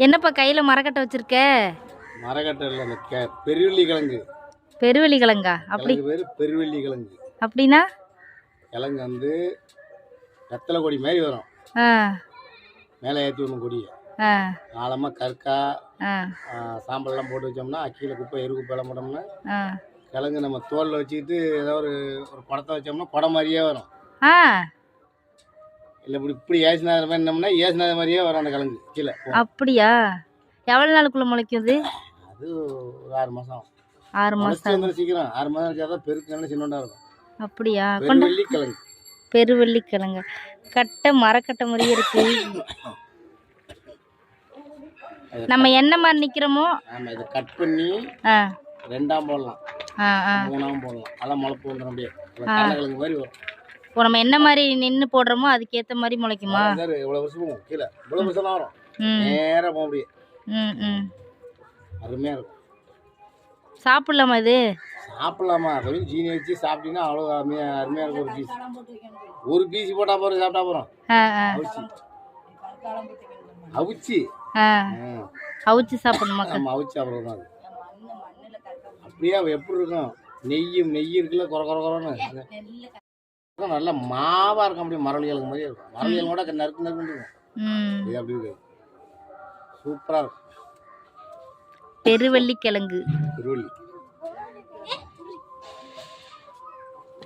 என்னப்பா கையில மரக்கட்டை வச்சிருக்க? மரக்கட்டை இல்ல, இந்த பெருவெள்ளி கிழங்கு. பெருவெள்ளி கிழங்கா? அப்படி பேரு பெருவெள்ளி கிழங்கு. அப்படின்னா கிழங்கு வந்து வெத்தலை கொடி மாதிரி வரும். மேலே ஏற்றி ஒன்று கொடியை ஆழமாக கற்கா சாம்பல்லாம் போட்டு வச்சோம்னா கீழே குப்பை எரு குப்பையெல்லாம் போட்டோம்னா கிழங்கு நம்ம தோலில் வச்சுக்கிட்டு ஏதோ ஒரு குடத்தை வச்சோம்னா குடம் மாதிரியே வரும். இல்லை இப்படி ஏசுநாத மாதிரி என்னம்னா ஏசுநாத மாதிரியே வரும் அந்த கிழங்கு கீழே. அப்படியா? எவ்வளோ நாளுக்குள்ள முளைக்கும் அது? அது ஒரு 6 மாதம். 6 மாதம் வந்து சீக்கிரம் 6 மாதம் வச்சாதான் பெருக்கு நல்லா சின்னண்டா இருக்கும். அப்படியா? பெருவெள்ளி கிழங்கு. பெருவெள்ளி கிழங்கு கட்டை மரக்கட்டை மாதிரியே இருக்கு. நம்ம என்ன மாதிரி நிக்கிறோமோ ஆமா, இதை கட் பண்ணி 2ஆம் போடலாம், 3ஆம் போடலாம். அதெல்லாம் முளைப்பு வந்துடும். அப்படியே கடலைக்கிழங்கு மாதிரி வரும். இப்போ நம்ம என்ன மாதிரி நின்று போடுறோமோ அதுக்கேற்ற மாதிரி முளைக்குமா? இவ்வளோ வருஷமும் கீழே இவ்வளோ வருஷம் வரும். நேராக போக முடியும். அருமையாக இருக்கும். சாப்பிடலாமா இது? சாப்பிடலாமா? கொஞ்சம் ஜீனி வச்சு சாப்பிட்டீங்கன்னா அவ்வளோ அருமையாக இருக்கும். ஒரு பீஸ் போட்டால் போகிறோம், சாப்பிட்டா போகிறோம். அவிச்சு அவிச்சு சாப்பிடணுமா? ஆமாம், அவிச்சு சாப்பிட்றது தான். அப்படியே எப்படி இருக்கும்? நெய் இருக்குல்ல, குறன்னு நல்லா மாவாக இருக்கும். அப்படியே மரவள்ளி கிழங்கு மாதிரியே இருக்கும். மரவள்ளி கிழங்கோட நறுக்கு இருக்கும். இது அப்படி இருக்கு, சூப்பராக இருக்கும். பெருவெள்ளி கிழங்கு. பெருவெள்ளி